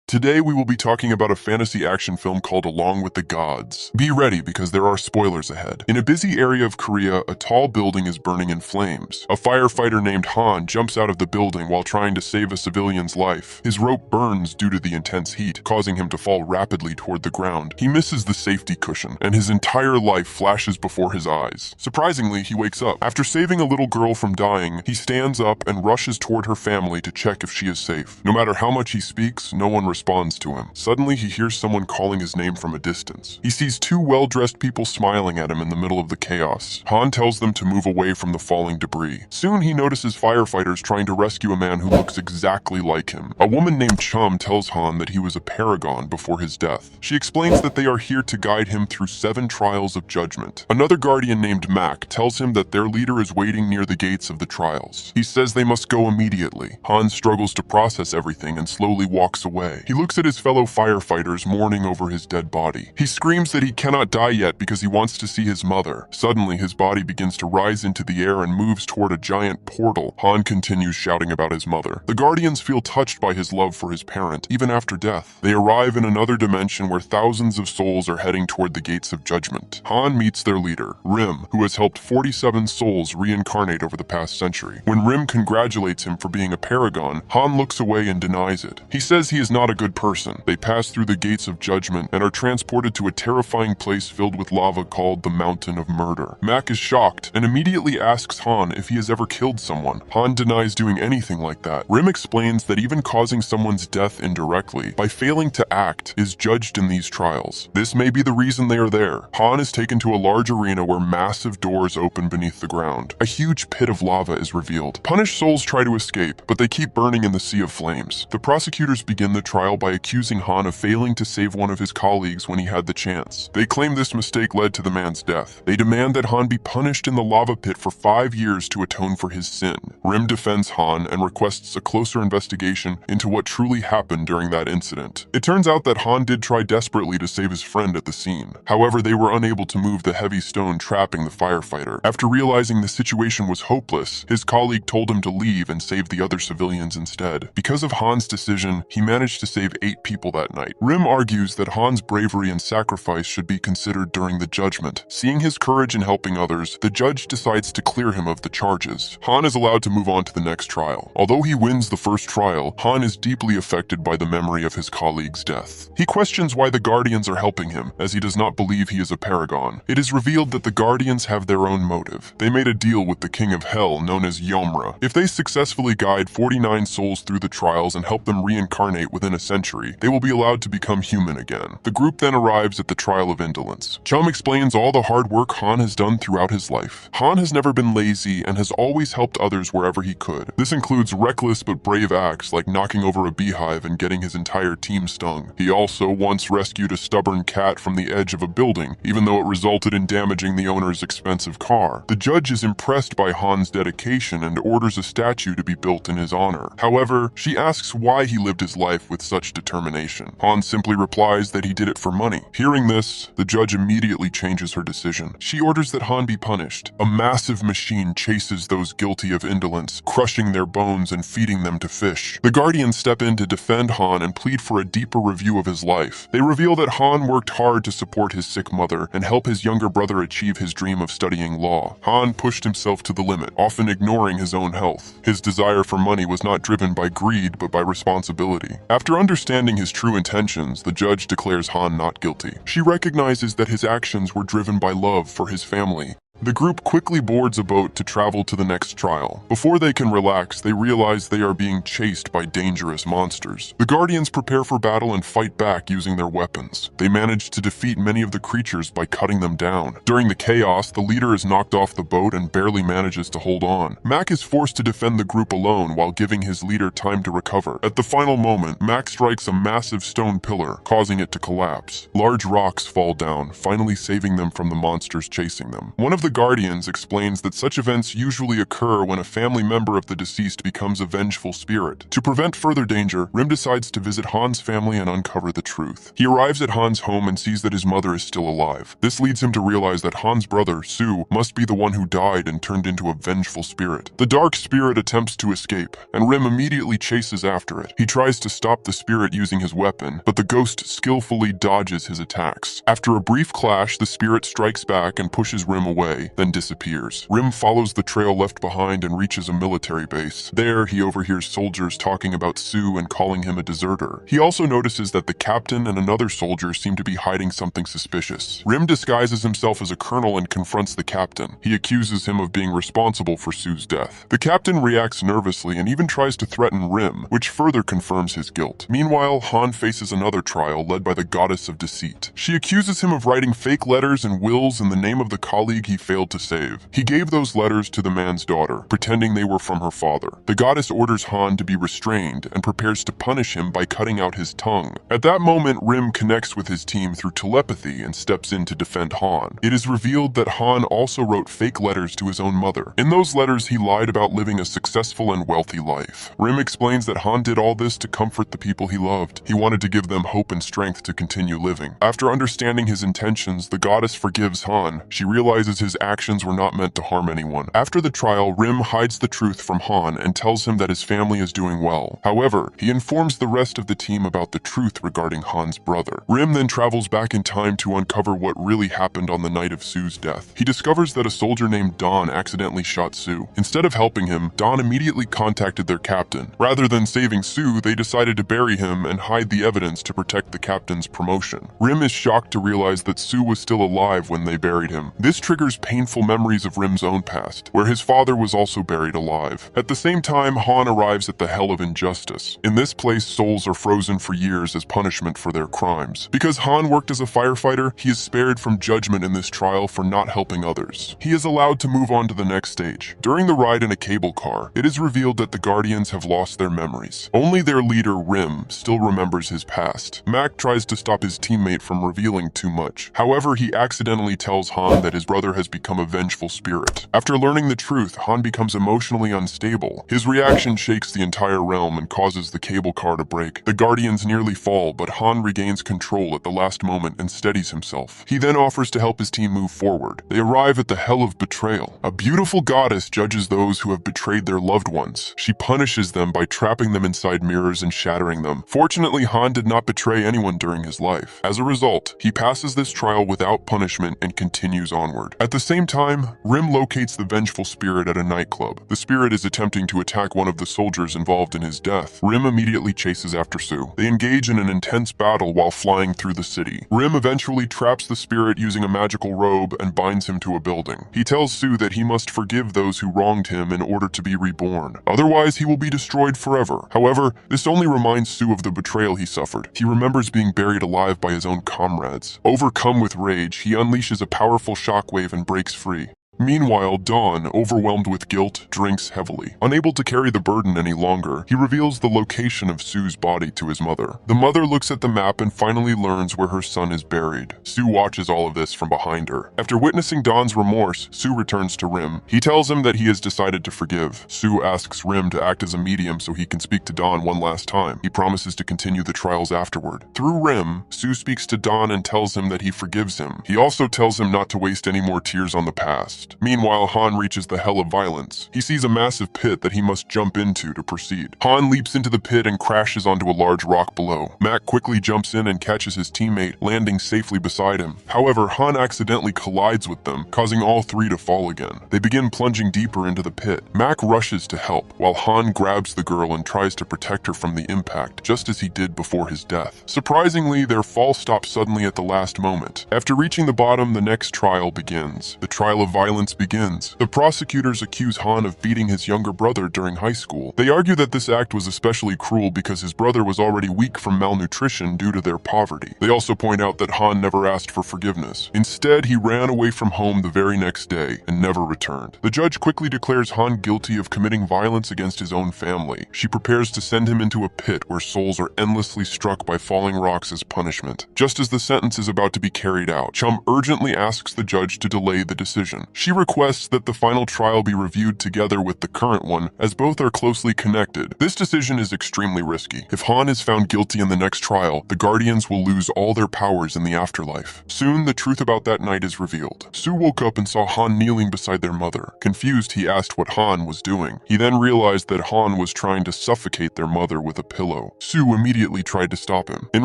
Today we will be talking about a fantasy action film called Along with the Gods. Be ready because there are spoilers ahead. In a busy area of Korea, a tall building is burning in flames. A firefighter named Han jumps out of the building while trying to save a civilian's life. His rope burns due to the intense heat, causing him to fall rapidly toward the ground. He misses the safety cushion, and his entire life flashes before his eyes. Surprisingly, he wakes up. After saving a little girl from dying, he stands up and rushes toward her family to check if she is safe. No matter how much he speaks, no one responds to him. Suddenly, he hears someone calling his name from a distance. He sees two well-dressed people smiling at him in the middle of the chaos. Han tells them to move away from the falling debris. Soon, he notices firefighters trying to rescue a man who looks exactly like him. A woman named Chum tells Han that he was a paragon before his death. She explains that they are here to guide him through 7 trials of judgment. Another guardian named Mac tells him that their leader is waiting near the gates of the trials. He says they must go immediately. Han struggles to process everything and slowly walks away. He looks at his fellow firefighters mourning over his dead body. He screams that he cannot die yet because he wants to see his mother. Suddenly, his body begins to rise into the air and moves toward a giant portal. Han continues shouting about his mother. The Guardians feel touched by his love for his parent, even after death. They arrive in another dimension where thousands of souls are heading toward the gates of judgment. Han meets their leader, Rim, who has helped 47 souls reincarnate over the past century. When Rim congratulates him for being a paragon, Han looks away and denies it. He says he is not a good person. They pass through the gates of judgment and are transported to a terrifying place filled with lava called the Mountain of Murder. Mac is shocked and immediately asks Han if he has ever killed someone. Han denies doing anything like that. Rim explains that even causing someone's death indirectly, by failing to act, is judged in these trials. This may be the reason they are there. Han is taken to a large arena where massive doors open beneath the ground. A huge pit of lava is revealed. Punished souls try to escape, but they keep burning in the sea of flames. The prosecutors begin the trial by accusing Han of failing to save one of his colleagues when he had the chance. They claim this mistake led to the man's death. They demand that Han be punished in the lava pit for 5 years to atone for his sin. Rim defends Han and requests a closer investigation into what truly happened during that incident. It turns out that Han did try desperately to save his friend at the scene. However, they were unable to move the heavy stone trapping the firefighter. After realizing the situation was hopeless, his colleague told him to leave and save the other civilians instead. Because of Han's decision, he managed to save 8 people that night. Rim argues that Han's bravery and sacrifice should be considered during the judgment. Seeing his courage in helping others, the judge decides to clear him of the charges. Han is allowed to move on to the next trial. Although he wins the first trial, Han is deeply affected by the memory of his colleague's death. He questions why the Guardians are helping him, as he does not believe he is a paragon. It is revealed that the Guardians have their own motive. They made a deal with the King of Hell, known as Yomra. If they successfully guide 49 souls through the trials and help them reincarnate within a century, they will be allowed to become human again. The group then arrives at the trial of indolence. Chum explains all the hard work Han has done throughout his life. Han has never been lazy and has always helped others wherever he could. This includes reckless but brave acts like knocking over a beehive and getting his entire team stung. He also once rescued a stubborn cat from the edge of a building, even though it resulted in damaging the owner's expensive car. The judge is impressed by Han's dedication and orders a statue to be built in his honor. However, she asks why he lived his life with such determination. Han simply replies that he did it for money. Hearing this, the judge immediately changes her decision. She orders that Han be punished. A massive machine chases those guilty of indolence, crushing their bones and feeding them to fish. The Guardians step in to defend Han and plead for a deeper review of his life. They reveal that Han worked hard to support his sick mother and help his younger brother achieve his dream of studying law. Han pushed himself to the limit, often ignoring his own health. His desire for money was not driven by greed but by responsibility. After understanding his true intentions, the judge declares Han not guilty. She recognizes that his actions were driven by love for his family. The group quickly boards a boat to travel to the next trial. Before they can relax, they realize they are being chased by dangerous monsters. The Guardians prepare for battle and fight back using their weapons. They manage to defeat many of the creatures by cutting them down. During the chaos, the leader is knocked off the boat and barely manages to hold on. Mac is forced to defend the group alone while giving his leader time to recover. At the final moment, Mac strikes a massive stone pillar, causing it to collapse. Large rocks fall down, finally saving them from the monsters chasing them. One of the the guardians explains that such events usually occur when a family member of the deceased becomes a vengeful spirit. To prevent further danger, Rim decides to visit Han's family and uncover the truth. He arrives at Han's home and sees that his mother is still alive. This leads him to realize that Han's brother, Sue, must be the one who died and turned into a vengeful spirit. The dark spirit attempts to escape, and Rim immediately chases after it. He tries to stop the spirit using his weapon, but the ghost skillfully dodges his attacks. After a brief clash, the spirit strikes back and pushes Rim away, then disappears. Rim follows the trail left behind and reaches a military base. There, he overhears soldiers talking about Sue and calling him a deserter. He also notices that the captain and another soldier seem to be hiding something suspicious. Rim disguises himself as a colonel and confronts the captain. He accuses him of being responsible for Sue's death. The captain reacts nervously and even tries to threaten Rim, which further confirms his guilt. Meanwhile, Han faces another trial led by the goddess of deceit. She accuses him of writing fake letters and wills in the name of the colleague he failed to save. He gave those letters to the man's daughter, pretending they were from her father. The goddess orders Han to be restrained and prepares to punish him by cutting out his tongue. At that moment, Rim connects with his team through telepathy and steps in to defend Han. It is revealed that Han also wrote fake letters to his own mother. In those letters, he lied about living a successful and wealthy life. Rim explains that Han did all this to comfort the people he loved. He wanted to give them hope and strength to continue living. After understanding his intentions, the goddess forgives Han. She realizes his actions were not meant to harm anyone. After the trial, Rim hides the truth from Han and tells him that his family is doing well. However, he informs the rest of the team about the truth regarding Han's brother. Rim then travels back in time to uncover what really happened on the night of Sue's death. He discovers that a soldier named Don accidentally shot Sue. Instead of helping him, Don immediately contacted their captain. Rather than saving Sue, they decided to bury him and hide the evidence to protect the captain's promotion. Rim is shocked to realize that Sue was still alive when they buried him. This triggers painful memories of Rim's own past, where his father was also buried alive. At the same time, Han arrives at the Hell of Injustice. In this place, souls are frozen for years as punishment for their crimes. Because Han worked as a firefighter, he is spared from judgment in this trial for not helping others. He is allowed to move on to the next stage. During the ride in a cable car, it is revealed that the Guardians have lost their memories. Only their leader, Rim, still remembers his past. Mac tries to stop his teammate from revealing too much. However, he accidentally tells Han that his brother has become a vengeful spirit. After learning the truth, Han becomes emotionally unstable. His reaction shakes the entire realm and causes the cable car to break. The Guardians nearly fall, but Han regains control at the last moment and steadies himself. He then offers to help his team move forward. They arrive at the Hell of Betrayal. A beautiful goddess judges those who have betrayed their loved ones. She punishes them by trapping them inside mirrors and shattering them. Fortunately, Han did not betray anyone during his life. As a result, he passes this trial without punishment and continues onward. At the same time, Rim locates the vengeful spirit at a nightclub. The spirit is attempting to attack one of the soldiers involved in his death. Rim immediately chases after Sue. They engage in an intense battle while flying through the city. Rim eventually traps the spirit using a magical robe and binds him to a building. He tells Sue that he must forgive those who wronged him in order to be reborn. Otherwise, he will be destroyed forever. However, this only reminds Sue of the betrayal he suffered. He remembers being buried alive by his own comrades. Overcome with rage, he unleashes a powerful shockwave and breaks free. Meanwhile, Dawn, overwhelmed with guilt, drinks heavily. Unable to carry the burden any longer, he reveals the location of Sue's body to his mother. The mother looks at the map and finally learns where her son is buried. Sue watches all of this from behind her. After witnessing Dawn's remorse, Sue returns to Rim. He tells him that he has decided to forgive. Sue asks Rim to act as a medium so he can speak to Dawn one last time. He promises to continue the trials afterward. Through Rim, Sue speaks to Dawn and tells him that he forgives him. He also tells him not to waste any more tears on the past. Meanwhile, Han reaches the Hell of Violence. He sees a massive pit that he must jump into to proceed. Han leaps into the pit and crashes onto a large rock below. Mac quickly jumps in and catches his teammate, landing safely beside him. However, Han accidentally collides with them, causing all three to fall again. They begin plunging deeper into the pit. Mac rushes to help, while Han grabs the girl and tries to protect her from the impact, just as he did before his death. Surprisingly, their fall stops suddenly at the last moment. After reaching the bottom, the next trial begins. The trial of violence begins. The prosecutors accuse Han of beating his younger brother during high school. They argue that this act was especially cruel because his brother was already weak from malnutrition due to their poverty. They also point out that Han never asked for forgiveness. Instead, he ran away from home the very next day and never returned. The judge quickly declares Han guilty of committing violence against his own family. She prepares to send him into a pit where souls are endlessly struck by falling rocks as punishment. Just as the sentence is about to be carried out, Chum urgently asks the judge to delay the decision. She requests that the final trial be reviewed together with the current one, as both are closely connected. This decision is extremely risky. If Han is found guilty in the next trial, the Guardians will lose all their powers in the afterlife. Soon, the truth about that night is revealed. Su woke up and saw Han kneeling beside their mother. Confused, he asked what Han was doing. He then realized that Han was trying to suffocate their mother with a pillow. Su immediately tried to stop him. In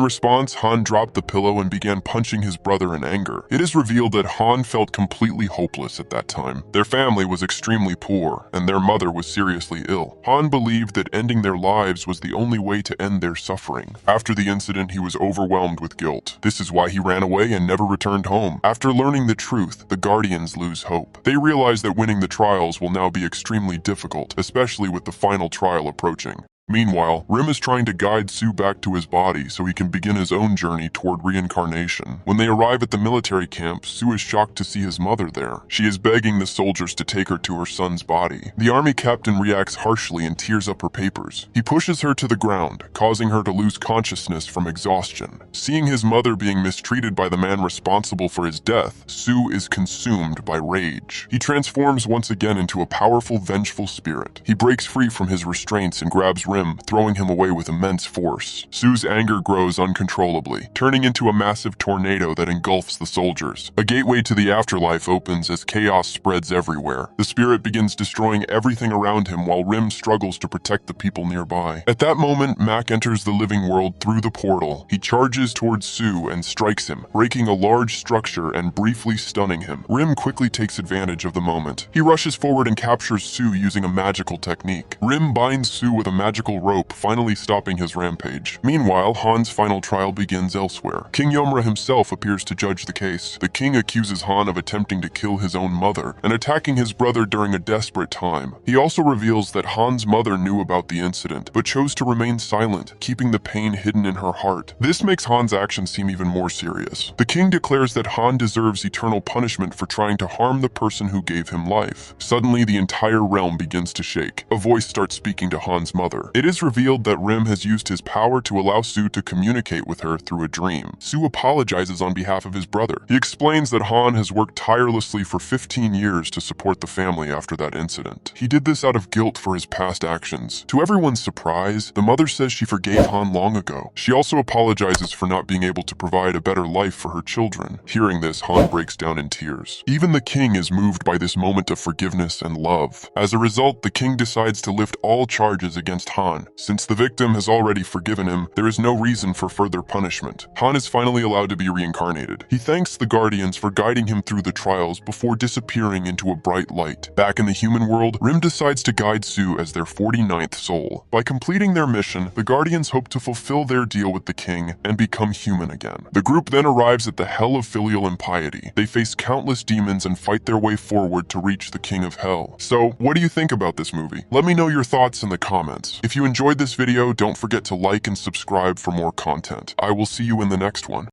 response, Han dropped the pillow and began punching his brother in anger. It is revealed that Han felt completely hopeless at that time. Their family was extremely poor, and their mother was seriously ill. Han believed that ending their lives was the only way to end their suffering. After the incident, he was overwhelmed with guilt. This is why he ran away and never returned home. After learning the truth, the Guardians lose hope. They realize that winning the trials will now be extremely difficult, especially with the final trial approaching. Meanwhile, Rim is trying to guide Su back to his body so he can begin his own journey toward reincarnation. When they arrive at the military camp, Su is shocked to see his mother there. She is begging the soldiers to take her to her son's body. The army captain reacts harshly and tears up her papers. He pushes her to the ground, causing her to lose consciousness from exhaustion. Seeing his mother being mistreated by the man responsible for his death, Su is consumed by rage. He transforms once again into a powerful, vengeful spirit. He breaks free from his restraints and grabs Rim, throwing him away with immense force. Su's anger grows uncontrollably, turning into a massive tornado that engulfs the soldiers. A gateway to the afterlife opens as chaos spreads everywhere. The spirit begins destroying everything around him while Rim struggles to protect the people nearby. At that moment, Mac enters the living world through the portal. He charges towards Su and strikes him, breaking a large structure and briefly stunning him. Rim quickly takes advantage of the moment. He rushes forward and captures Su using a magical technique. Rim binds Su with a magical rope, finally stopping his rampage. Meanwhile, Han's final trial begins elsewhere. King Yomra himself appears to judge the case. The king accuses Han of attempting to kill his own mother and attacking his brother during a desperate time. He also reveals that Han's mother knew about the incident, but chose to remain silent, keeping the pain hidden in her heart. This makes Han's actions seem even more serious. The king declares that Han deserves eternal punishment for trying to harm the person who gave him life. Suddenly, the entire realm begins to shake. A voice starts speaking to Han's mother. It is revealed that Rim has used his power to allow Su to communicate with her through a dream. Su apologizes on behalf of his brother. He explains that Han has worked tirelessly for 15 years to support the family after that incident. He did this out of guilt for his past actions. To everyone's surprise, the mother says she forgave Han long ago. She also apologizes for not being able to provide a better life for her children. Hearing this, Han breaks down in tears. Even the king is moved by this moment of forgiveness and love. As a result, the king decides to lift all charges against Han. Since the victim has already forgiven him, there is no reason for further punishment. Han is finally allowed to be reincarnated. He thanks the Guardians for guiding him through the trials before disappearing into a bright light. Back in the human world, Rim decides to guide Su as their 49th soul. By completing their mission, the Guardians hope to fulfill their deal with the king and become human again. The group then arrives at the hell of filial impiety. They face countless demons and fight their way forward to reach the king of hell. So, what do you think about this movie? Let me know your thoughts in the comments. If you enjoyed this video, don't forget to like and subscribe for more content. I will see you in the next one.